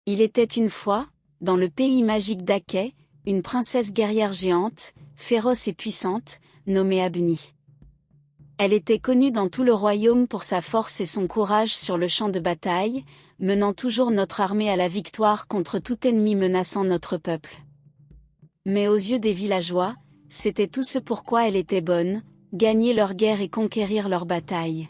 Il était une fois, dans le pays magique d'Akeh, une princesse guerrière géante, féroce et puissante, nommée Abni. Elle était connue dans tout le royaume pour sa force et son courage sur le champ de bataille, menant toujours notre armée à la victoire contre tout ennemi menaçant notre peuple. Mais aux yeux des villageois, c'était tout ce pourquoi elle était bonne, gagner leur guerre et conquérir leur bataille.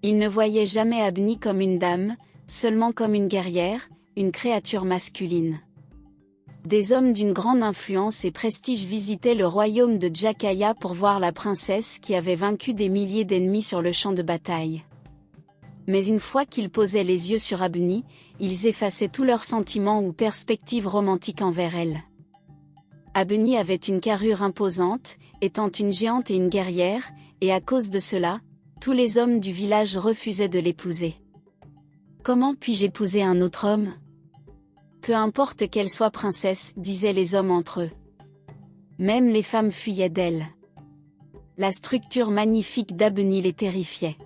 Ils ne voyaient jamais Abni comme une dame, seulement comme une guerrière, une créature masculine. Des hommes d'une grande influence et prestige visitaient le royaume de Jakaya pour voir la princesse qui avait vaincu des milliers d'ennemis sur le champ de bataille. Mais une fois qu'ils posaient les yeux sur Abni, ils effaçaient tous leurs sentiments ou perspectives romantiques envers elle. Abni avait une carrure imposante, étant une géante et une guerrière, et à cause de cela, tous les hommes du village refusaient de l'épouser. Comment puis-je épouser un autre homme ? Peu importe qu'elle soit princesse, disaient les hommes entre eux. Même les femmes fuyaient d'elle. La structure magnifique d'Abni les terrifiait.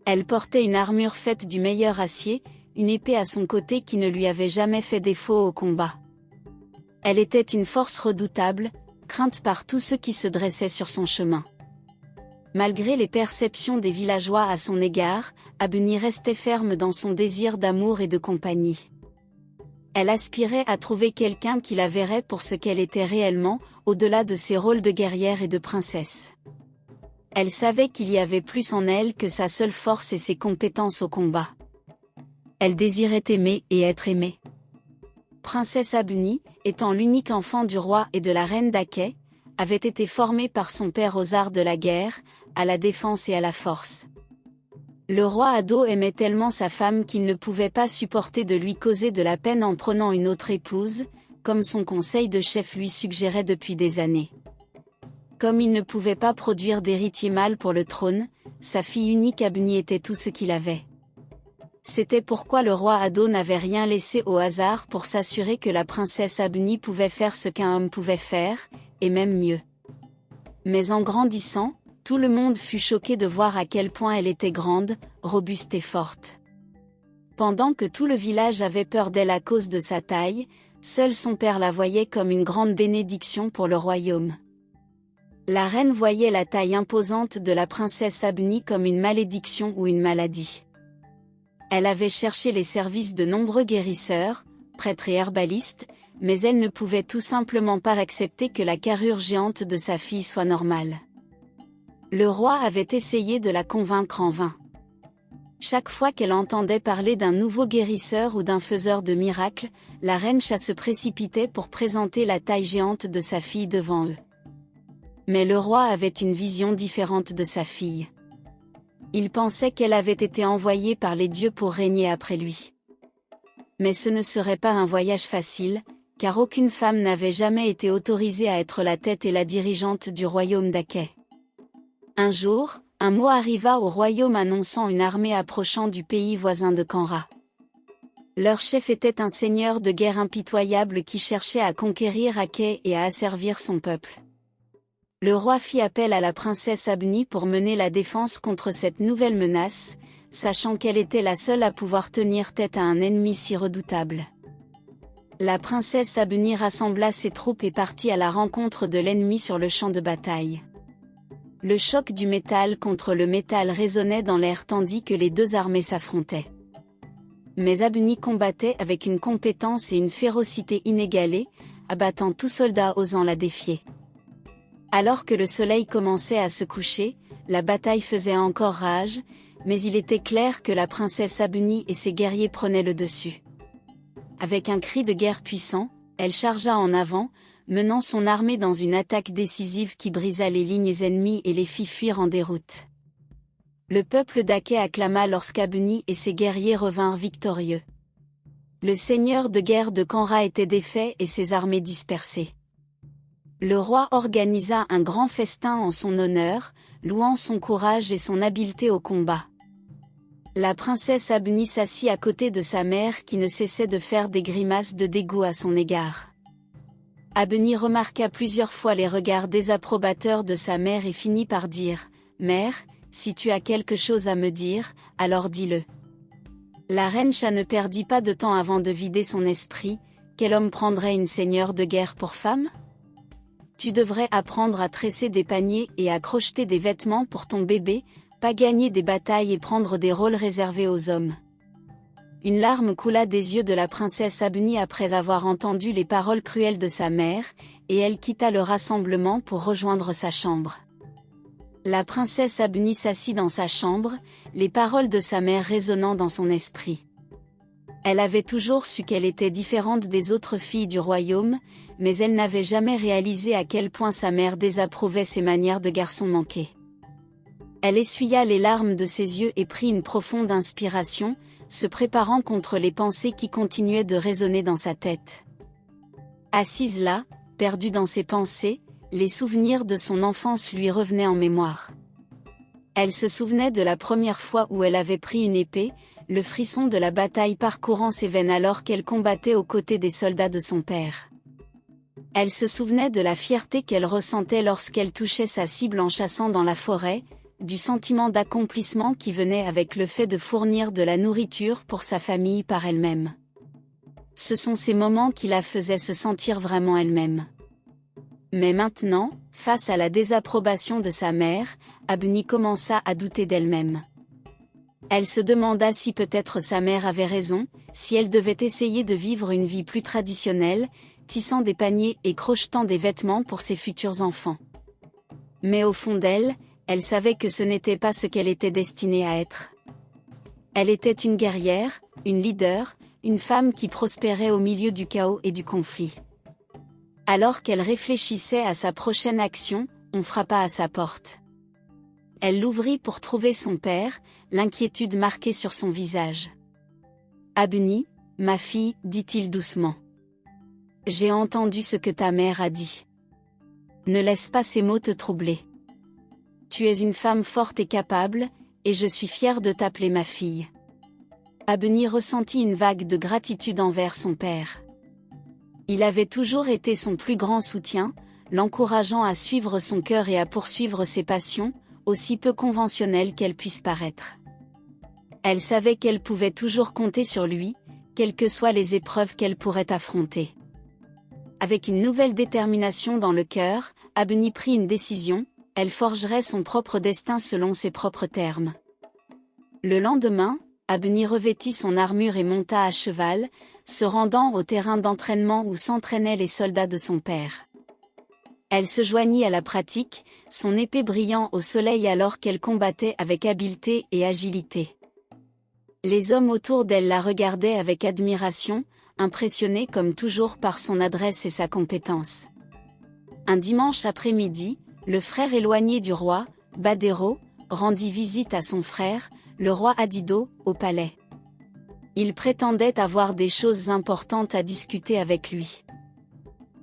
Elle portait une armure faite du meilleur acier, une épée à son côté qui ne lui avait jamais fait défaut au combat. Elle était une force redoutable, crainte par tous ceux qui se dressaient sur son chemin. Malgré les perceptions des villageois à son égard, Abni restait ferme dans son désir d'amour et de compagnie. Elle aspirait à trouver quelqu'un qui la verrait pour ce qu'elle était réellement, au-delà de ses rôles de guerrière et de princesse. Elle savait qu'il y avait plus en elle que sa seule force et ses compétences au combat. Elle désirait aimer et être aimée. Princesse Abni, étant l'unique enfant du roi et de la reine d'Akeh, avait été formée par son père aux arts de la guerre, à la défense et à la force. Le roi Ado aimait tellement sa femme qu'il ne pouvait pas supporter de lui causer de la peine en prenant une autre épouse, comme son conseil de chef lui suggérait depuis des années. Comme il ne pouvait pas produire d'héritier mâle pour le trône, sa fille unique Abni était tout ce qu'il avait. C'était pourquoi le roi Ado n'avait rien laissé au hasard pour s'assurer que la princesse Abni pouvait faire ce qu'un homme pouvait faire, et même mieux. Mais en grandissant, tout le monde fut choqué de voir à quel point elle était grande, robuste et forte. Pendant que tout le village avait peur d'elle à cause de sa taille, seul son père la voyait comme une grande bénédiction pour le royaume. La reine voyait la taille imposante de la princesse Abni comme une malédiction ou une maladie. Elle avait cherché les services de nombreux guérisseurs, prêtres et herbalistes, mais elle ne pouvait tout simplement pas accepter que la carrure géante de sa fille soit normale. Le roi avait essayé de la convaincre en vain. Chaque fois qu'elle entendait parler d'un nouveau guérisseur ou d'un faiseur de miracles, la reine se précipitait pour présenter la taille géante de sa fille devant eux. Mais le roi avait une vision différente de sa fille. Il pensait qu'elle avait été envoyée par les dieux pour régner après lui. Mais ce ne serait pas un voyage facile, car aucune femme n'avait jamais été autorisée à être la tête et la dirigeante du royaume d'Akeh. Un jour, un mot arriva au royaume annonçant une armée approchant du pays voisin de Kanra. Leur chef était un seigneur de guerre impitoyable qui cherchait à conquérir Akeh et à asservir son peuple. Le roi fit appel à la princesse Abni pour mener la défense contre cette nouvelle menace, sachant qu'elle était la seule à pouvoir tenir tête à un ennemi si redoutable. La princesse Abni rassembla ses troupes et partit à la rencontre de l'ennemi sur le champ de bataille. Le choc du métal contre le métal résonnait dans l'air tandis que les deux armées s'affrontaient. Mais Abni combattait avec une compétence et une férocité inégalées, abattant tout soldat osant la défier. Alors que le soleil commençait à se coucher, la bataille faisait encore rage, mais il était clair que la princesse Abni et ses guerriers prenaient le dessus. Avec un cri de guerre puissant, elle chargea en avant, menant son armée dans une attaque décisive qui brisa les lignes ennemies et les fit fuir en déroute. Le peuple d'Akeh acclama lorsqu'Abni et ses guerriers revinrent victorieux. Le seigneur de guerre de Kanra était défait et ses armées dispersées. Le roi organisa un grand festin en son honneur, louant son courage et son habileté au combat. La princesse Abni s'assit à côté de sa mère qui ne cessait de faire des grimaces de dégoût à son égard. Abni remarqua plusieurs fois les regards désapprobateurs de sa mère et finit par dire « Mère, si tu as quelque chose à me dire, alors dis-le. » La reine Shah ne perdit pas de temps avant de vider son esprit. Quel homme prendrait une seigneur de guerre pour femme? Tu devrais apprendre à tresser des paniers et à crocheter des vêtements pour ton bébé, pas gagner des batailles et prendre des rôles réservés aux hommes. Une larme coula des yeux de la princesse Abni après avoir entendu les paroles cruelles de sa mère, et elle quitta le rassemblement pour rejoindre sa chambre. La princesse Abni s'assit dans sa chambre, les paroles de sa mère résonnant dans son esprit. Elle avait toujours su qu'elle était différente des autres filles du royaume, mais elle n'avait jamais réalisé à quel point sa mère désapprouvait ses manières de garçon manqué. Elle essuya les larmes de ses yeux et prit une profonde inspiration, se préparant contre les pensées qui continuaient de résonner dans sa tête. Assise là, perdue dans ses pensées, les souvenirs de son enfance lui revenaient en mémoire. Elle se souvenait de la première fois où elle avait pris une épée, le frisson de la bataille parcourant ses veines alors qu'elle combattait aux côtés des soldats de son père. Elle se souvenait de la fierté qu'elle ressentait lorsqu'elle touchait sa cible en chassant dans la forêt, du sentiment d'accomplissement qui venait avec le fait de fournir de la nourriture pour sa famille par elle-même. Ce sont ces moments qui la faisaient se sentir vraiment elle-même. Mais maintenant, face à la désapprobation de sa mère, Abni commença à douter d'elle-même. Elle se demanda si peut-être sa mère avait raison, si elle devait essayer de vivre une vie plus traditionnelle, tissant des paniers et crochetant des vêtements pour ses futurs enfants. Mais au fond d'elle, elle savait que ce n'était pas ce qu'elle était destinée à être. Elle était une guerrière, une leader, une femme qui prospérait au milieu du chaos et du conflit. Alors qu'elle réfléchissait à sa prochaine action, on frappa à sa porte. Elle l'ouvrit pour trouver son père, l'inquiétude marquée sur son visage. « Abni, ma fille, dit-il doucement. J'ai entendu ce que ta mère a dit. Ne laisse pas ces mots te troubler. Tu es une femme forte et capable, et je suis fière de t'appeler ma fille. » Abni ressentit une vague de gratitude envers son père. Il avait toujours été son plus grand soutien, l'encourageant à suivre son cœur et à poursuivre ses passions, aussi peu conventionnelles qu'elles puissent paraître. Elle savait qu'elle pouvait toujours compter sur lui, quelles que soient les épreuves qu'elle pourrait affronter. Avec une nouvelle détermination dans le cœur, Abni prit une décision, elle forgerait son propre destin selon ses propres termes. Le lendemain, Abni revêtit son armure et monta à cheval, se rendant au terrain d'entraînement où s'entraînaient les soldats de son père. Elle se joignit à la pratique, son épée brillant au soleil alors qu'elle combattait avec habileté et agilité. Les hommes autour d'elle la regardaient avec admiration, impressionnés comme toujours par son adresse et sa compétence. Un dimanche après-midi, le frère éloigné du roi, Badero, rendit visite à son frère, le roi Adido, au palais. Il prétendait avoir des choses importantes à discuter avec lui.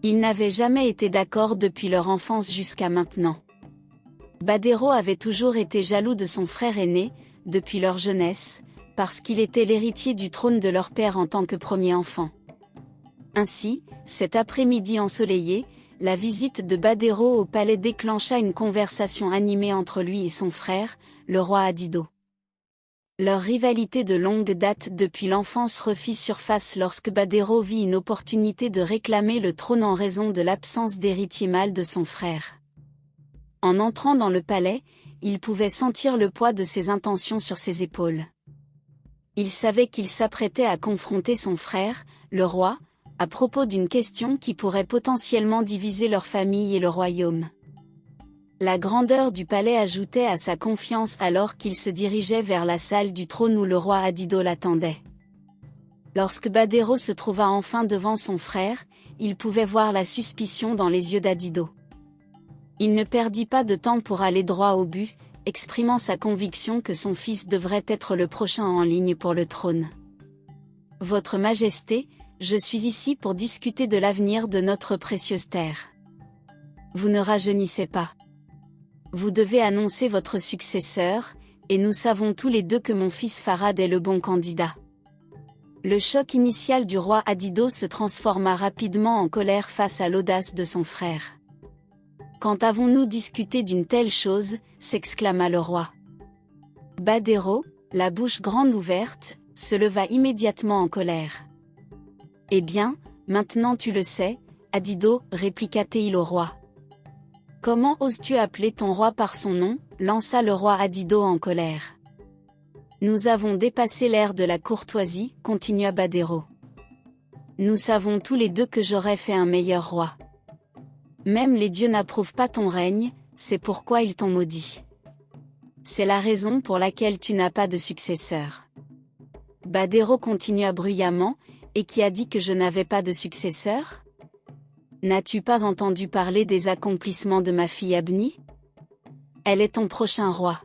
Ils n'avaient jamais été d'accord depuis leur enfance jusqu'à maintenant. Badero avait toujours été jaloux de son frère aîné, depuis leur jeunesse, parce qu'il était l'héritier du trône de leur père en tant que premier enfant. Ainsi, cet après-midi ensoleillé, la visite de Badero au palais déclencha une conversation animée entre lui et son frère, le roi Adido. Leur rivalité de longue date depuis l'enfance refit surface lorsque Badero vit une opportunité de réclamer le trône en raison de l'absence d'héritier mâle de son frère. En entrant dans le palais, il pouvait sentir le poids de ses intentions sur ses épaules. Il savait qu'il s'apprêtait à confronter son frère, le roi, à propos d'une question qui pourrait potentiellement diviser leur famille et le royaume. La grandeur du palais ajoutait à sa confiance alors qu'il se dirigeait vers la salle du trône où le roi Adido l'attendait. Lorsque Badero se trouva enfin devant son frère, il pouvait voir la suspicion dans les yeux d'Adido. Il ne perdit pas de temps pour aller droit au but, exprimant sa conviction que son fils devrait être le prochain en ligne pour le trône. « Votre Majesté, je suis ici pour discuter de l'avenir de notre précieuse terre. Vous ne rajeunissez pas. Vous devez annoncer votre successeur, et nous savons tous les deux que mon fils Farad est le bon candidat. » Le choc initial du roi Adido se transforma rapidement en colère face à l'audace de son frère. « Quand avons-nous discuté d'une telle chose » s'exclama le roi. Badero, la bouche grande ouverte, se leva immédiatement en colère. « Eh bien, maintenant tu le sais, Adido, répliqua Teil au roi. « Comment oses-tu appeler ton roi par son nom ?» lança le roi Adido en colère. « Nous avons dépassé l'ère de la courtoisie, continua Badero. Nous savons tous les deux que j'aurais fait un meilleur roi. Même les dieux n'approuvent pas ton règne, c'est pourquoi ils t'ont maudit. C'est la raison pour laquelle tu n'as pas de successeur. » Badero continua bruyamment, « Et qui a dit que je n'avais pas de successeur ? N'as-tu pas entendu parler des accomplissements de ma fille Abni ? Elle est ton prochain roi. »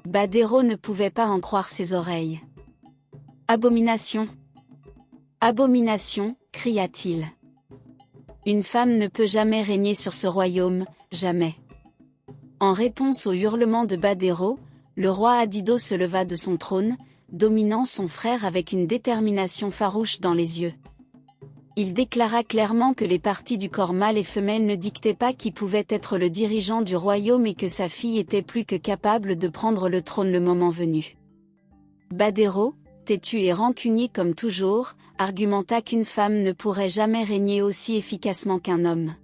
Badero ne pouvait pas en croire ses oreilles. « Abomination ! Abomination !» cria-t-il. « Une femme ne peut jamais régner sur ce royaume, jamais. » En réponse au hurlement de Badero, le roi Adido se leva de son trône, dominant son frère avec une détermination farouche dans les yeux. Il déclara clairement que les parties du corps mâle et femelle ne dictaient pas qui pouvait être le dirigeant du royaume et que sa fille était plus que capable de prendre le trône le moment venu. Badero, têtu et rancunier comme toujours, argumenta qu'une femme ne pourrait jamais régner aussi efficacement qu'un homme.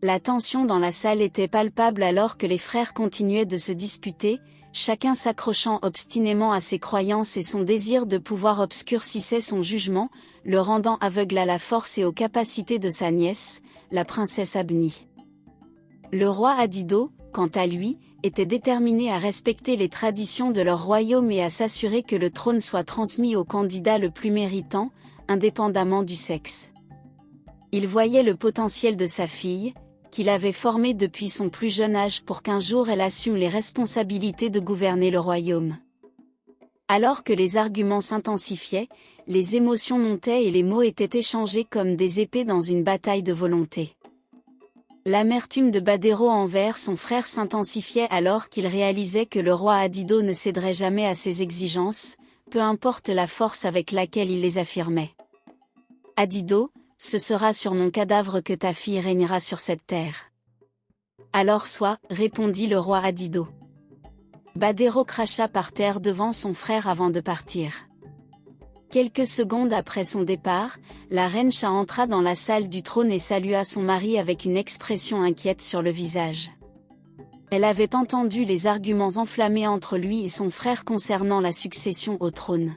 La tension dans la salle était palpable alors que les frères continuaient de se disputer, chacun s'accrochant obstinément à ses croyances et son désir de pouvoir obscurcissait son jugement, le rendant aveugle à la force et aux capacités de sa nièce, la princesse Abni. Le roi Adido, quant à lui, était déterminé à respecter les traditions de leur royaume et à s'assurer que le trône soit transmis au candidat le plus méritant, indépendamment du sexe. Il voyait le potentiel de sa fille, qu'il avait formée depuis son plus jeune âge pour qu'un jour elle assume les responsabilités de gouverner le royaume. Alors que les arguments s'intensifiaient, les émotions montaient et les mots étaient échangés comme des épées dans une bataille de volonté. L'amertume de Badero envers son frère s'intensifiait alors qu'il réalisait que le roi Adido ne céderait jamais à ses exigences, peu importe la force avec laquelle il les affirmait. « Adido, ce sera sur mon cadavre que ta fille régnera sur cette terre. » « Alors soit, répondit le roi Adido. Badero cracha par terre devant son frère avant de partir. Quelques secondes après son départ, la reine Cha entra dans la salle du trône et salua son mari avec une expression inquiète sur le visage. Elle avait entendu les arguments enflammés entre lui et son frère concernant la succession au trône.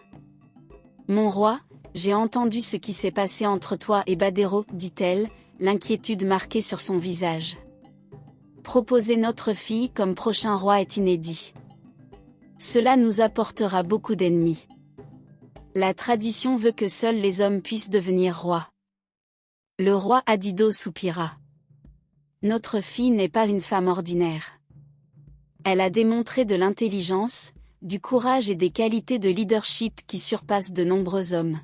« Mon roi, j'ai entendu ce qui s'est passé entre toi et Badero, dit-elle, l'inquiétude marquée sur son visage. Proposer notre fille comme prochain roi est inédit. Cela nous apportera beaucoup d'ennemis. La tradition veut que seuls les hommes puissent devenir rois. » Le roi Adido soupira. « Notre fille n'est pas une femme ordinaire. Elle a démontré de l'intelligence, du courage et des qualités de leadership qui surpassent de nombreux hommes.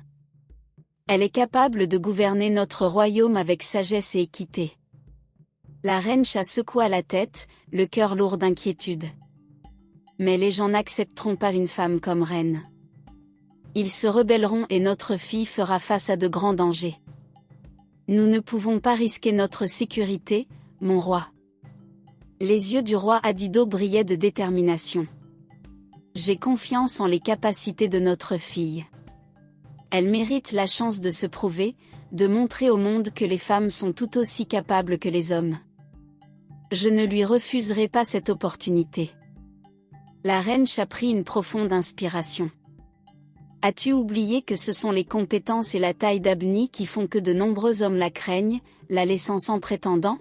Elle est capable de gouverner notre royaume avec sagesse et équité. » La reine Cha secoua la tête, le cœur lourd d'inquiétude. « Mais les gens n'accepteront pas une femme comme reine. Ils se rebelleront et notre fille fera face à de grands dangers. Nous ne pouvons pas risquer notre sécurité, mon roi. » Les yeux du roi Adido brillaient de détermination. « J'ai confiance en les capacités de notre fille. Elle mérite la chance de se prouver, de montrer au monde que les femmes sont tout aussi capables que les hommes. Je ne lui refuserai pas cette opportunité. » La reine Cha prit une profonde inspiration. « As-tu oublié que ce sont les compétences et la taille d'Abni qui font que de nombreux hommes la craignent, la laissant sans prétendant ?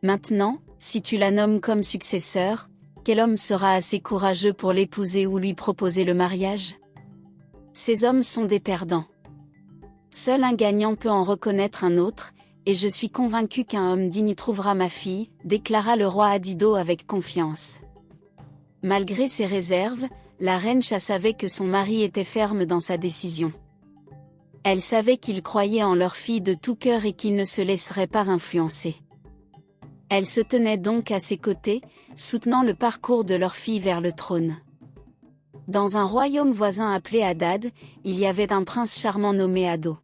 Maintenant, si tu la nommes comme successeur, quel homme sera assez courageux pour l'épouser ou lui proposer le mariage ? Ces hommes sont des perdants. Seul un gagnant peut en reconnaître un autre, et je suis convaincu qu'un homme digne trouvera ma fille, » déclara le roi Adido avec confiance. Malgré ses réserves, la reine Cha savait que son mari était ferme dans sa décision. Elle savait qu'il croyait en leur fille de tout cœur et qu'il ne se laisserait pas influencer. Elle se tenait donc à ses côtés, soutenant le parcours de leur fille vers le trône. Dans un royaume voisin appelé Hadad, il y avait un prince charmant nommé Ado.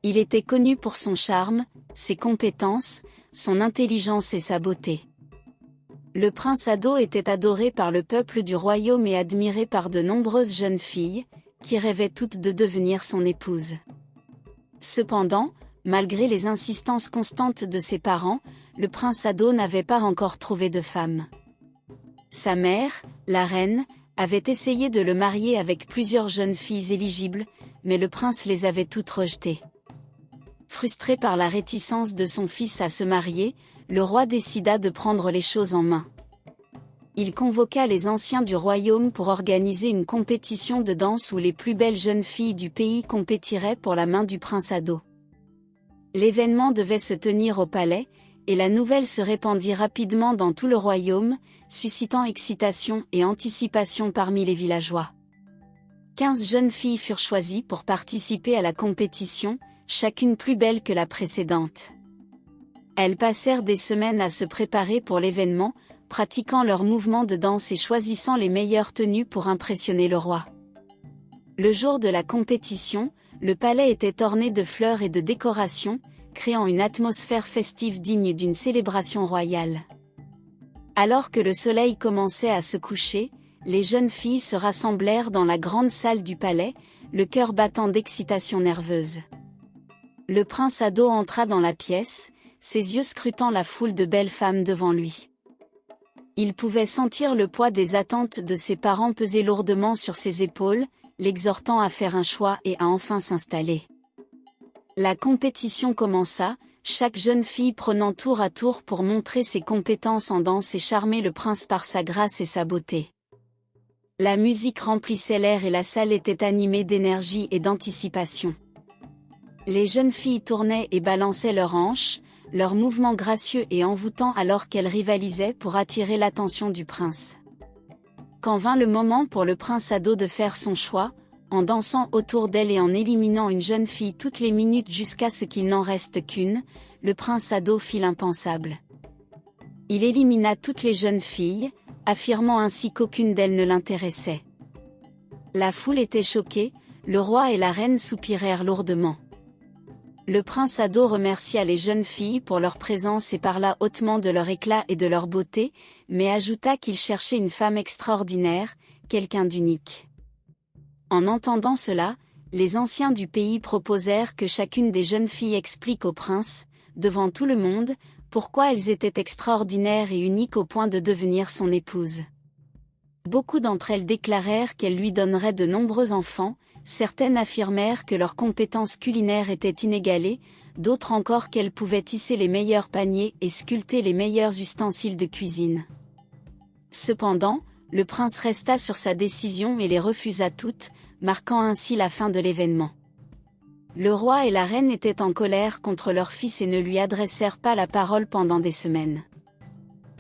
Il était connu pour son charme, ses compétences, son intelligence et sa beauté. Le prince Ado était adoré par le peuple du royaume et admiré par de nombreuses jeunes filles, qui rêvaient toutes de devenir son épouse. Cependant, malgré les insistances constantes de ses parents, le prince Ado n'avait pas encore trouvé de femme. Sa mère, la reine, avait essayé de le marier avec plusieurs jeunes filles éligibles, mais le prince les avait toutes rejetées. Frustré par la réticence de son fils à se marier, le roi décida de prendre les choses en main. Il convoqua les anciens du royaume pour organiser une compétition de danse où les plus belles jeunes filles du pays compétiraient pour la main du prince Ado. L'événement devait se tenir au palais, et la nouvelle se répandit rapidement dans tout le royaume, suscitant excitation et anticipation parmi les villageois. 15 jeunes filles furent choisies pour participer à la compétition, chacune plus belle que la précédente. Elles passèrent des semaines à se préparer pour l'événement, pratiquant leurs mouvements de danse et choisissant les meilleures tenues pour impressionner le roi. Le jour de la compétition, le palais était orné de fleurs et de décorations, créant une atmosphère festive digne d'une célébration royale. Alors que le soleil commençait à se coucher, les jeunes filles se rassemblèrent dans la grande salle du palais, le cœur battant d'excitation nerveuse. Le prince Ado entra dans la pièce, ses yeux scrutant la foule de belles femmes devant lui. Il pouvait sentir le poids des attentes de ses parents peser lourdement sur ses épaules, l'exhortant à faire un choix et à enfin s'installer. La compétition commença, chaque jeune fille prenant tour à tour pour montrer ses compétences en danse et charmer le prince par sa grâce et sa beauté. La musique remplissait l'air et la salle était animée d'énergie et d'anticipation. Les jeunes filles tournaient et balançaient leurs hanches, leurs mouvements gracieux et envoûtants alors qu'elles rivalisaient pour attirer l'attention du prince. Quand vint le moment pour le prince Ado de faire son choix, en dansant autour d'elle et en éliminant une jeune fille toutes les minutes jusqu'à ce qu'il n'en reste qu'une, le prince Ado fit l'impensable. Il élimina toutes les jeunes filles, affirmant ainsi qu'aucune d'elles ne l'intéressait. La foule était choquée, le roi et la reine soupirèrent lourdement. Le prince Ado remercia les jeunes filles pour leur présence et parla hautement de leur éclat et de leur beauté, mais ajouta qu'il cherchait une femme extraordinaire, quelqu'un d'unique. En entendant cela, les anciens du pays proposèrent que chacune des jeunes filles explique au prince, devant tout le monde, pourquoi elles étaient extraordinaires et uniques au point de devenir son épouse. Beaucoup d'entre elles déclarèrent qu'elles lui donneraient de nombreux enfants, certaines affirmèrent que leurs compétences culinaires étaient inégalées, d'autres encore qu'elles pouvaient tisser les meilleurs paniers et sculpter les meilleurs ustensiles de cuisine. Cependant, le prince resta sur sa décision et les refusa toutes, marquant ainsi la fin de l'événement. Le roi et la reine étaient en colère contre leur fils et ne lui adressèrent pas la parole pendant des semaines.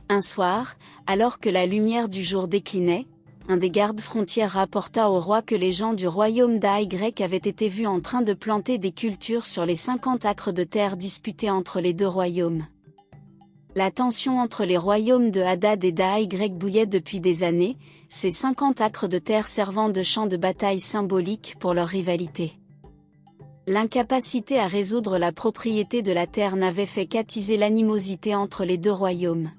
Un soir, alors que la lumière du jour déclinait, un des gardes frontières rapporta au roi que les gens du royaume d'Ay avaient été vus en train de planter des cultures sur les 50 acres de terre disputés entre les deux royaumes. La tension entre les royaumes de Hadad et d'Ay bouillait depuis des années, ces 50 acres de terre servant de champ de bataille symbolique pour leur rivalité. L'incapacité à résoudre la propriété de la terre n'avait fait qu'attiser l'animosité entre les deux royaumes.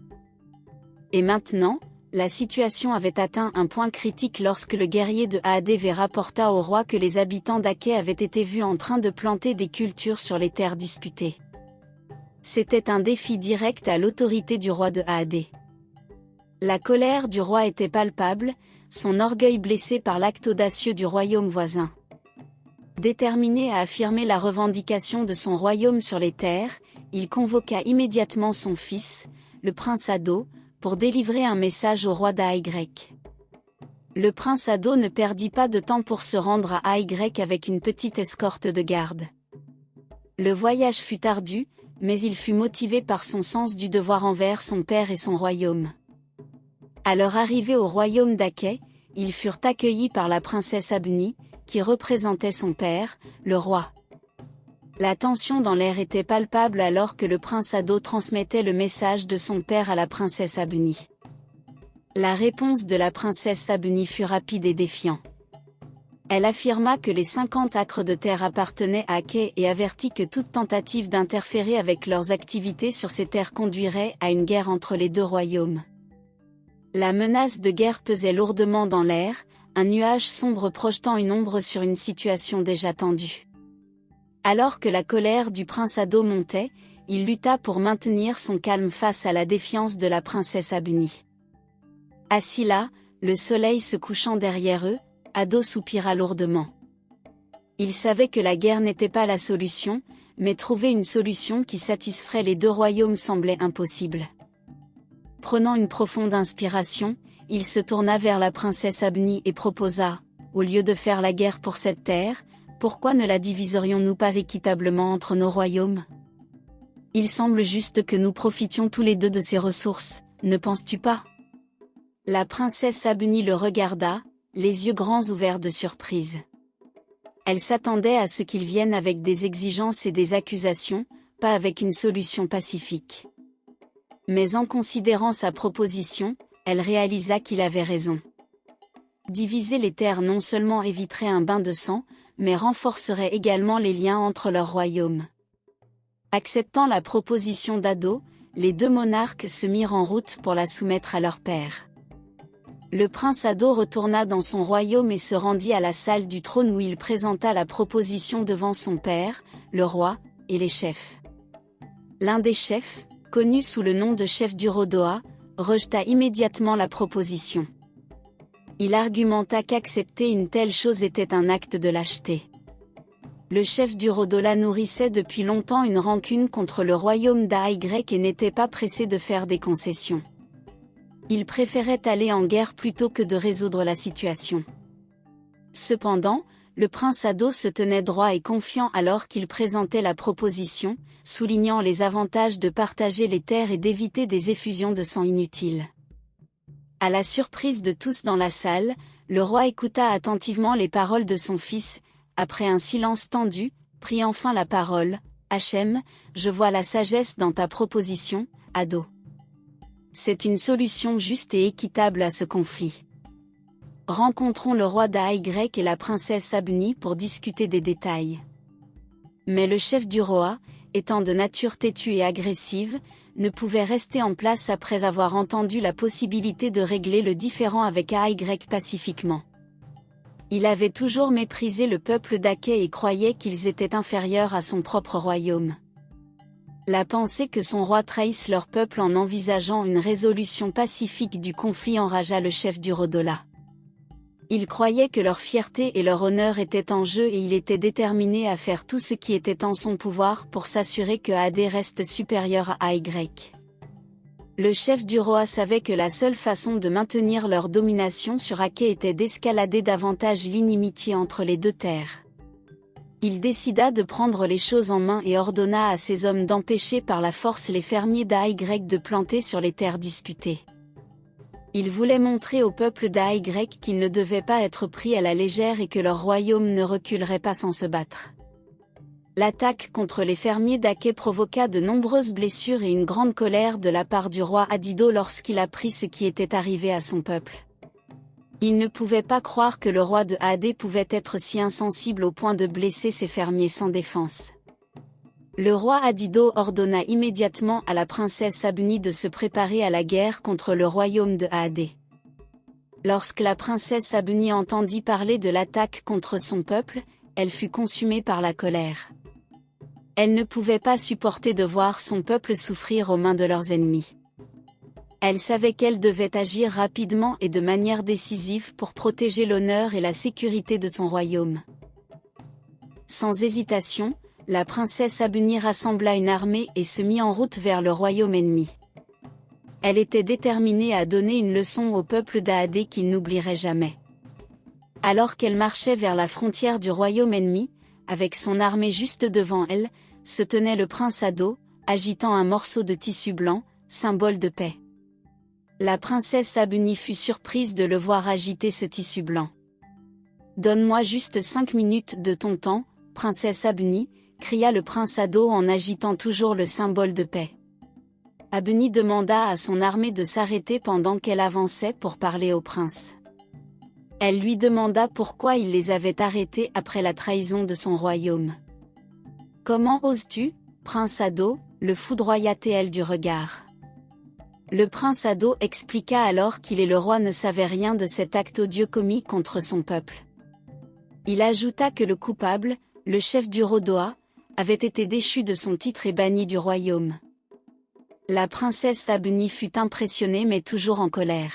Et maintenant, la situation avait atteint un point critique lorsque le guerrier de Hadad rapporta au roi que les habitants d'Aké avaient été vus en train de planter des cultures sur les terres disputées. C'était un défi direct à l'autorité du roi de Hadad. La colère du roi était palpable, son orgueil blessé par l'acte audacieux du royaume voisin. Déterminé à affirmer la revendication de son royaume sur les terres, il convoqua immédiatement son fils, le prince Ado, pour délivrer un message au roi d'Ay. Le prince Ado ne perdit pas de temps pour se rendre à Ay avec une petite escorte de garde. Le voyage fut ardu, mais il fut motivé par son sens du devoir envers son père et son royaume. À leur arrivée au royaume d'Aké, ils furent accueillis par la princesse Abni, qui représentait son père, le roi. La tension dans l'air était palpable alors que le prince Ado transmettait le message de son père à la princesse Abni. La réponse de la princesse Abni fut rapide et défiante. Elle affirma que les 50 acres de terre appartenaient à Aké et avertit que toute tentative d'interférer avec leurs activités sur ces terres conduirait à une guerre entre les deux royaumes. La menace de guerre pesait lourdement dans l'air, un nuage sombre projetant une ombre sur une situation déjà tendue. Alors que la colère du prince Ado montait, il lutta pour maintenir son calme face à la défiance de la princesse Abuni. Assis là, le soleil se couchant derrière eux, Ado soupira lourdement. Il savait que la guerre n'était pas la solution, mais trouver une solution qui satisferait les deux royaumes semblait impossible. Prenant une profonde inspiration, il se tourna vers la princesse Abuni et proposa, au lieu de faire la guerre pour cette terre, pourquoi ne la diviserions-nous pas équitablement entre nos royaumes? Il semble juste que nous profitions tous les deux de ces ressources, ne penses-tu pas? La princesse Abuni le regarda, les yeux grands ouverts de surprise. Elle s'attendait à ce qu'il vienne avec des exigences et des accusations, pas avec une solution pacifique. Mais en considérant sa proposition, elle réalisa qu'il avait raison. Diviser les terres non seulement éviterait un bain de sang, mais renforcerait également les liens entre leurs royaumes. Acceptant la proposition d'Ado, les deux monarques se mirent en route pour la soumettre à leur père. Le prince Ado retourna dans son royaume et se rendit à la salle du trône où il présenta la proposition devant son père, le roi, et les chefs. L'un des chefs, connu sous le nom de chef du Rodoa, rejeta immédiatement la proposition. Il argumenta qu'accepter une telle chose était un acte de lâcheté. Le chef du Rodola nourrissait depuis longtemps une rancune contre le royaume d'Ay et n'était pas pressé de faire des concessions. Il préférait aller en guerre plutôt que de résoudre la situation. Cependant, le prince Ado se tenait droit et confiant alors qu'il présentait la proposition, soulignant les avantages de partager les terres et d'éviter des effusions de sang inutiles. À la surprise de tous dans la salle, le roi écouta attentivement les paroles de son fils, après un silence tendu, prit enfin la parole. « Hachem, je vois la sagesse dans ta proposition, Ado. C'est une solution juste et équitable à ce conflit. Rencontrons le roi d'Ay et la princesse Abuni pour discuter des détails. » Mais le chef du Roa, étant de nature têtue et agressive, ne pouvait rester en place après avoir entendu la possibilité de régler le différend avec Ay pacifiquement. Il avait toujours méprisé le peuple d'Aké et croyait qu'ils étaient inférieurs à son propre royaume. La pensée que son roi trahisse leur peuple en envisageant une résolution pacifique du conflit enragea le chef du Rodola. Il croyait que leur fierté et leur honneur étaient en jeu et il était déterminé à faire tout ce qui était en son pouvoir pour s'assurer que Adé reste supérieur à Ay. Le chef du Roa savait que la seule façon de maintenir leur domination sur Aké était d'escalader davantage l'inimitié entre les deux terres. Il décida de prendre les choses en main et ordonna à ses hommes d'empêcher par la force les fermiers d'Ay de planter sur les terres disputées. Il voulait montrer au peuple d'Ay qu'ils ne devaient pas être pris à la légère et que leur royaume ne reculerait pas sans se battre. L'attaque contre les fermiers d'Aké provoqua de nombreuses blessures et une grande colère de la part du roi Adido lorsqu'il apprit ce qui était arrivé à son peuple. Il ne pouvait pas croire que le roi de Adé pouvait être si insensible au point de blesser ses fermiers sans défense. Le roi Adido ordonna immédiatement à la princesse Abuni de se préparer à la guerre contre le royaume de Adé. Lorsque la princesse Abuni entendit parler de l'attaque contre son peuple, elle fut consumée par la colère. Elle ne pouvait pas supporter de voir son peuple souffrir aux mains de leurs ennemis. Elle savait qu'elle devait agir rapidement et de manière décisive pour protéger l'honneur et la sécurité de son royaume. Sans hésitation, la princesse Abuni rassembla une armée et se mit en route vers le royaume ennemi. Elle était déterminée à donner une leçon au peuple d'Adé qu'il n'oublierait jamais. Alors qu'elle marchait vers la frontière du royaume ennemi, avec son armée juste devant elle, se tenait le prince Ado, agitant un morceau de tissu blanc, symbole de paix. La princesse Abuni fut surprise de le voir agiter ce tissu blanc. « Donne-moi juste 5 minutes de ton temps, princesse Abuni », cria le prince Ado en agitant toujours le symbole de paix. Abuni demanda à son armée de s'arrêter pendant qu'elle avançait pour parler au prince. Elle lui demanda pourquoi il les avait arrêtés après la trahison de son royaume. « Comment oses-tu, prince Ado ?» le foudroya-t-elle du regard. Le prince Ado expliqua alors qu'il et le roi ne savaient rien de cet acte odieux commis contre son peuple. Il ajouta que le coupable, le chef du Rodoa, avait été déchu de son titre et banni du royaume. La princesse Abni fut impressionnée mais toujours en colère.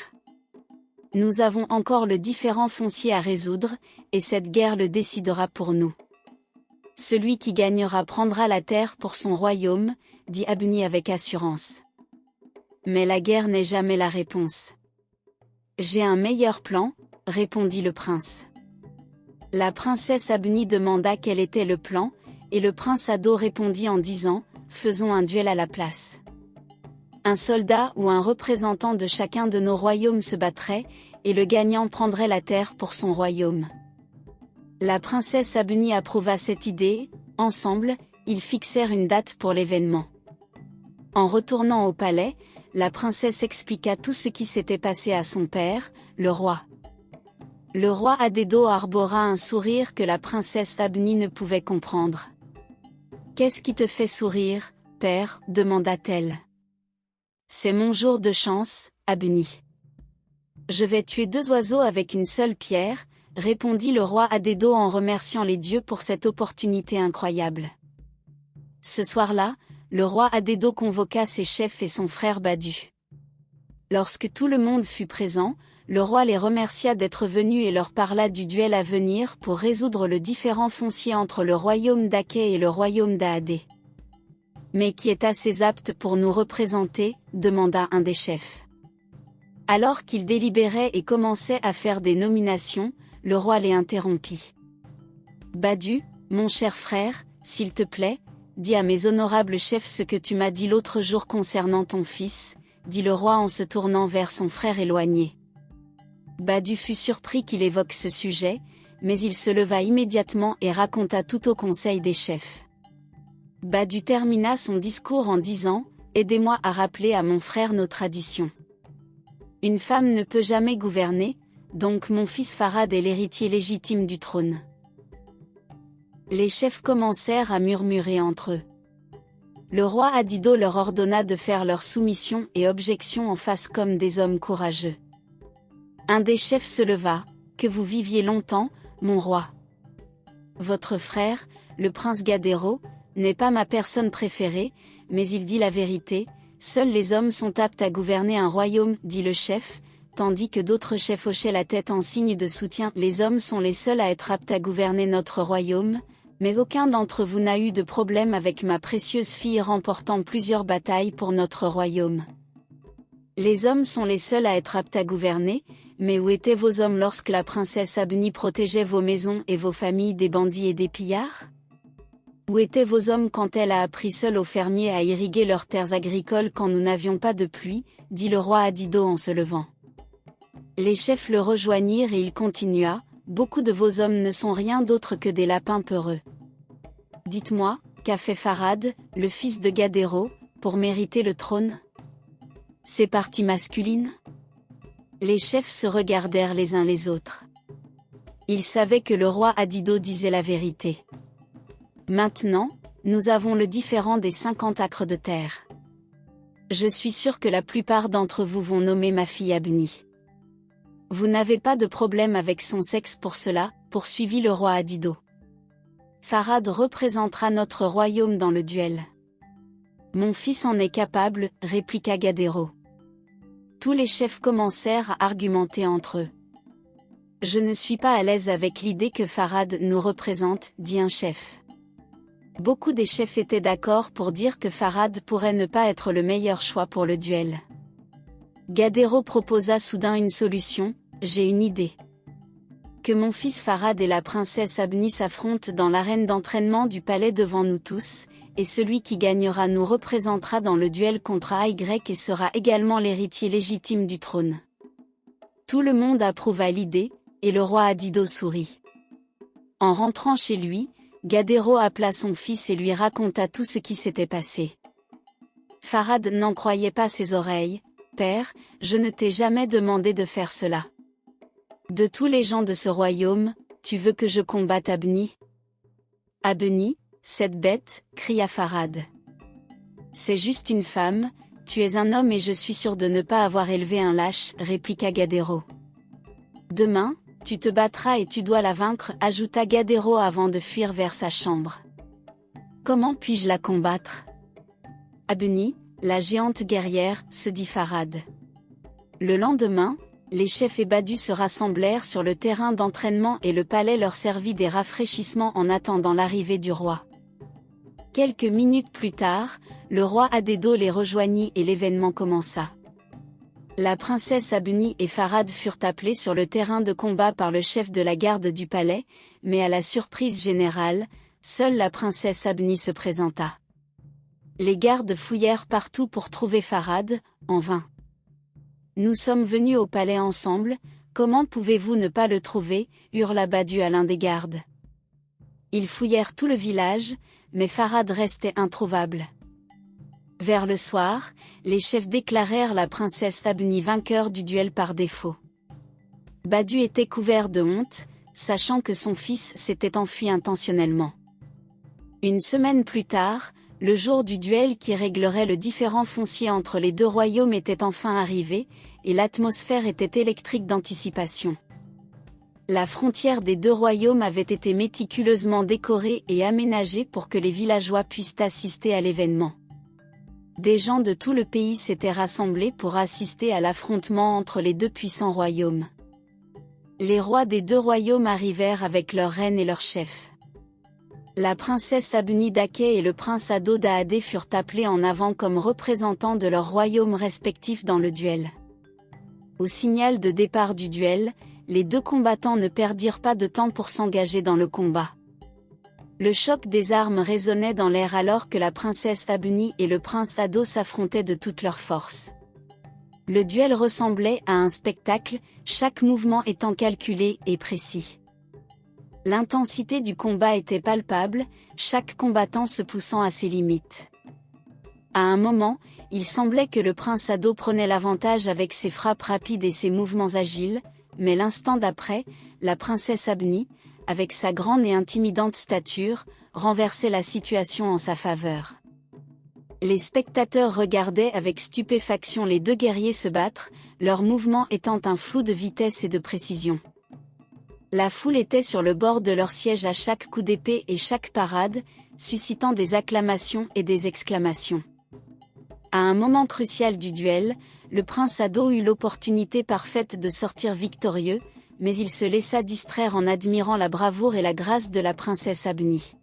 Nous avons encore le différend foncier à résoudre, et cette guerre le décidera pour nous. Celui qui gagnera prendra la terre pour son royaume, dit Abni avec assurance. Mais la guerre n'est jamais la réponse. J'ai un meilleur plan, répondit le prince. La princesse Abni demanda quel était le plan, et le prince Ado répondit en disant, faisons un duel à la place. Un soldat ou un représentant de chacun de nos royaumes se battrait, et le gagnant prendrait la terre pour son royaume. La princesse Abni approuva cette idée, ensemble, ils fixèrent une date pour l'événement. En retournant au palais, la princesse expliqua tout ce qui s'était passé à son père, le roi. Le roi Adédo arbora un sourire que la princesse Abni ne pouvait comprendre. « Qu'est-ce qui te fait sourire, père ?» demanda-t-elle. « C'est mon jour de chance, Abni. Je vais tuer 2 oiseaux avec une seule pierre, » répondit le roi Adédo en remerciant les dieux pour cette opportunité incroyable. Ce soir-là, le roi Adédo convoqua ses chefs et son frère Badu. Lorsque tout le monde fut présent, le roi les remercia d'être venus et leur parla du duel à venir pour résoudre le différend foncier entre le royaume d'Aké et le royaume d'Aadé. « Mais qui est assez apte pour nous représenter ?» demanda un des chefs. Alors qu'ils délibéraient et commençaient à faire des nominations, le roi les interrompit. « Badu, mon cher frère, s'il te plaît, dis à mes honorables chefs ce que tu m'as dit l'autre jour concernant ton fils, » dit le roi en se tournant vers son frère éloigné. Badu fut surpris qu'il évoque ce sujet, mais il se leva immédiatement et raconta tout au conseil des chefs. Badu termina son discours en disant « Aidez-moi à rappeler à mon frère nos traditions. Une femme ne peut jamais gouverner, donc mon fils Farad est l'héritier légitime du trône. » Les chefs commencèrent à murmurer entre eux. Le roi Adédo leur ordonna de faire leur soumission et objection en face comme des hommes courageux. Un des chefs se leva, « Que vous viviez longtemps, mon roi. Votre frère, le prince Gadero, n'est pas ma personne préférée, mais il dit la vérité, seuls les hommes sont aptes à gouverner un royaume, dit le chef, tandis que d'autres chefs hochaient la tête en signe de soutien. Les hommes sont les seuls à être aptes à gouverner notre royaume, mais aucun d'entre vous n'a eu de problème avec ma précieuse fille remportant plusieurs batailles pour notre royaume. Les hommes sont les seuls à être aptes à gouverner, mais où étaient vos hommes lorsque la princesse Abni protégeait vos maisons et vos familles des bandits et des pillards? Où étaient vos hommes quand elle a appris seule aux fermiers à irriguer leurs terres agricoles quand nous n'avions pas de pluie, dit le roi Adédo en se levant. Les chefs le rejoignirent et il continua, beaucoup de vos hommes ne sont rien d'autre que des lapins peureux. Dites-moi, qu'a fait Farad, le fils de Gadero, pour mériter le trône? Ses parties masculines? Les chefs se regardèrent les uns les autres. Ils savaient que le roi Adédo disait la vérité. Maintenant, nous avons le différend des 50 acres de terre. Je suis sûr que la plupart d'entre vous vont nommer ma fille Abni. Vous n'avez pas de problème avec son sexe pour cela, poursuivit le roi Adédo. Farad représentera notre royaume dans le duel. Mon fils en est capable, répliqua Gadero. Tous les chefs commencèrent à argumenter entre eux. Je ne suis pas à l'aise avec l'idée que Farad nous représente, dit un chef. Beaucoup des chefs étaient d'accord pour dire que Farad pourrait ne pas être le meilleur choix pour le duel. Gadero proposa soudain une solution, j'ai une idée. Que mon fils Farad et la princesse Abni s'affrontent dans l'arène d'entraînement du palais devant nous tous, et celui qui gagnera nous représentera dans le duel contre AY et sera également l'héritier légitime du trône. Tout le monde approuva l'idée, et le roi Adédo sourit. En rentrant chez lui, Gadero appela son fils et lui raconta tout ce qui s'était passé. Farad n'en croyait pas ses oreilles. « Père, je ne t'ai jamais demandé de faire cela. De tous les gens de ce royaume, tu veux que je combatte Abni? » « Abni, cette bête, cria Farad. C'est juste une femme, tu es un homme et je suis sûr de ne pas avoir élevé un lâche, répliqua Gadero. Demain, tu te battras et tu dois la vaincre, ajouta Gadero avant de fuir vers sa chambre. Comment puis-je la combattre? Abni, la géante guerrière, se dit Farhad. Le lendemain, les chefs et Badu se rassemblèrent sur le terrain d'entraînement et le palais leur servit des rafraîchissements en attendant l'arrivée du roi. Quelques minutes plus tard, le roi Adédo les rejoignit et l'événement commença. La princesse Abni et Farhad furent appelés sur le terrain de combat par le chef de la garde du palais, mais à la surprise générale, seule la princesse Abni se présenta. Les gardes fouillèrent partout pour trouver Farhad, en vain. Nous sommes venus au palais ensemble, comment pouvez-vous ne pas le trouver, hurla Badu à l'un des gardes. Ils fouillèrent tout le village, mais Farhad restait introuvable. Vers le soir, les chefs déclarèrent la princesse Abni vainqueur du duel par défaut. Badu était couvert de honte, sachant que son fils s'était enfui intentionnellement. Une semaine plus tard, le jour du duel qui réglerait le différend foncier entre les deux royaumes était enfin arrivé, et l'atmosphère était électrique d'anticipation. La frontière des deux royaumes avait été méticuleusement décorée et aménagée pour que les villageois puissent assister à l'événement. Des gens de tout le pays s'étaient rassemblés pour assister à l'affrontement entre les deux puissants royaumes. Les rois des deux royaumes arrivèrent avec leurs reines et leurs chefs. La princesse Abni d'Aké et le prince Ado d'Aadé furent appelés en avant comme représentants de leurs royaumes respectifs dans le duel. Au signal de départ du duel, les deux combattants ne perdirent pas de temps pour s'engager dans le combat. Le choc des armes résonnait dans l'air alors que la princesse Abni et le prince Ado s'affrontaient de toute leur force. Le duel ressemblait à un spectacle, chaque mouvement étant calculé et précis. L'intensité du combat était palpable, chaque combattant se poussant à ses limites. À un moment, il semblait que le prince Ado prenait l'avantage avec ses frappes rapides et ses mouvements agiles, mais l'instant d'après, la princesse Abni, avec sa grande et intimidante stature, renversait la situation en sa faveur. Les spectateurs regardaient avec stupéfaction les deux guerriers se battre, leurs mouvements étant un flou de vitesse et de précision. La foule était sur le bord de leur siège à chaque coup d'épée et chaque parade, suscitant des acclamations et des exclamations. À un moment crucial du duel, le prince Ado eut l'opportunité parfaite de sortir victorieux, mais il se laissa distraire en admirant la bravoure et la grâce de la princesse Abni.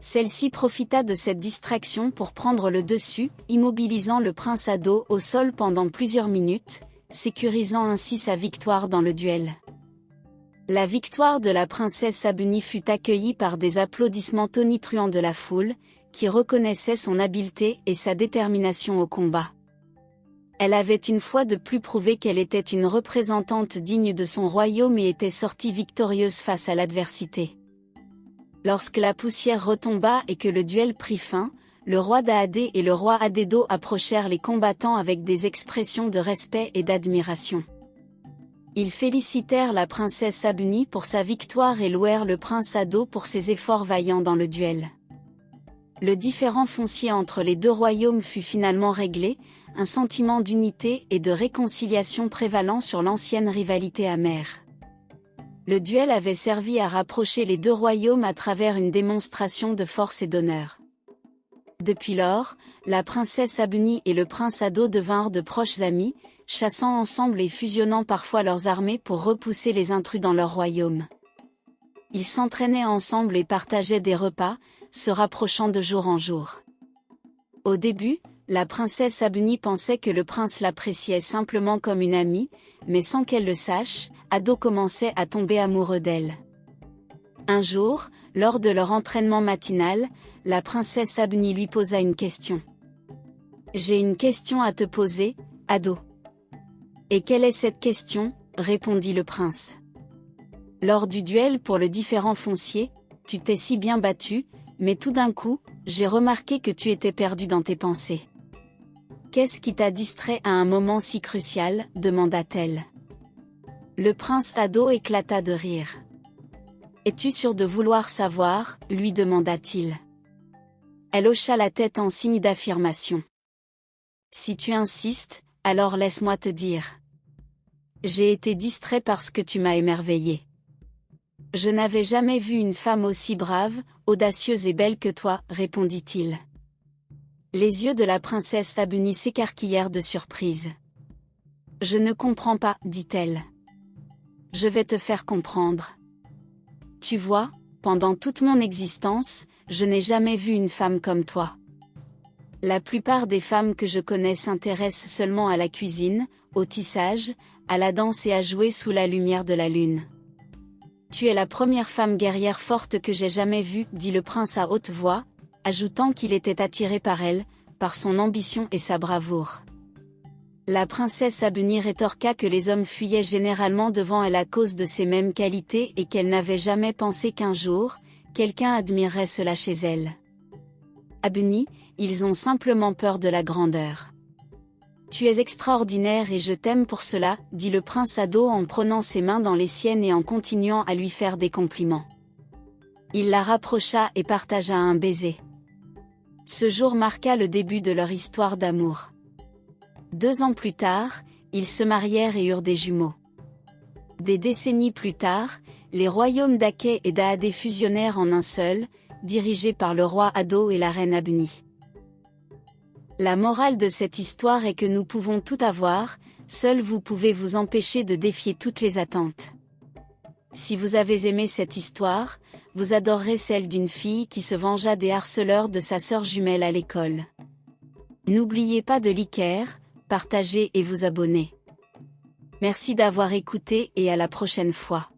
Celle-ci profita de cette distraction pour prendre le dessus, immobilisant le prince Ado au sol pendant plusieurs minutes, sécurisant ainsi sa victoire dans le duel. La victoire de la princesse Abni fut accueillie par des applaudissements tonitruants de la foule, qui reconnaissait son habileté et sa détermination au combat. Elle avait une fois de plus prouvé qu'elle était une représentante digne de son royaume et était sortie victorieuse face à l'adversité. Lorsque la poussière retomba et que le duel prit fin, le roi d'Aadé et le roi Adédo approchèrent les combattants avec des expressions de respect et d'admiration. Ils félicitèrent la princesse Abni pour sa victoire et louèrent le prince Ado pour ses efforts vaillants dans le duel. Le différend foncier entre les deux royaumes fut finalement réglé, un sentiment d'unité et de réconciliation prévalant sur l'ancienne rivalité amère. Le duel avait servi à rapprocher les deux royaumes à travers une démonstration de force et d'honneur. Depuis lors, la princesse Abni et le prince Ado devinrent de proches amis, chassant ensemble et fusionnant parfois leurs armées pour repousser les intrus dans leur royaume. Ils s'entraînaient ensemble et partageaient des repas, se rapprochant de jour en jour. Au début, la princesse Abni pensait que le prince l'appréciait simplement comme une amie, mais sans qu'elle le sache, Ado commençait à tomber amoureux d'elle. Un jour, lors de leur entraînement matinal, la princesse Abni lui posa une question. « J'ai une question à te poser, Ado. » « Et quelle est cette question ?» répondit le prince. « Lors du duel pour le différend foncier, tu t'es si bien battu, mais tout d'un coup, j'ai remarqué que tu étais perdu dans tes pensées. Qu'est-ce qui t'a distrait à un moment si crucial ?» demanda-t-elle. Le prince Ado éclata de rire. « Es-tu sûr de vouloir savoir ?» lui demanda-t-il. Elle hocha la tête en signe d'affirmation. Si tu insistes, alors laisse-moi te dire. J'ai été distrait parce que tu m'as émerveillé. Je n'avais jamais vu une femme aussi brave, audacieuse et belle que toi, répondit-il. Les yeux de la princesse Abuni s'écarquillèrent de surprise. Je ne comprends pas, dit-elle. Je vais te faire comprendre. Tu vois, pendant toute mon existence, je n'ai jamais vu une femme comme toi. La plupart des femmes que je connais s'intéressent seulement à la cuisine, au tissage, à la danse et à jouer sous la lumière de la lune. Tu es la première femme guerrière forte que j'ai jamais vue, dit le prince à haute voix, ajoutant qu'il était attiré par elle, par son ambition et sa bravoure. La princesse Abuni rétorqua que les hommes fuyaient généralement devant elle à cause de ces mêmes qualités et qu'elle n'avait jamais pensé qu'un jour, quelqu'un admirerait cela chez elle. Abuni, ils ont simplement peur de la grandeur. Tu es extraordinaire et je t'aime pour cela, dit le prince ado en prenant ses mains dans les siennes et en continuant à lui faire des compliments. Il la rapprocha et partagea un baiser. Ce jour marqua le début de leur histoire d'amour. 2 ans plus tard, ils se marièrent et eurent des jumeaux. Des décennies plus tard, les royaumes d'Aké et d'Aadé fusionnèrent en un seul, dirigés par le roi Ado et la reine Abuni. La morale de cette histoire est que nous pouvons tout avoir, seul vous pouvez vous empêcher de défier toutes les attentes. Si vous avez aimé cette histoire, vous adorerez celle d'une fille qui se vengea des harceleurs de sa sœur jumelle à l'école. N'oubliez pas de liker, partager et vous abonner. Merci d'avoir écouté et à la prochaine fois.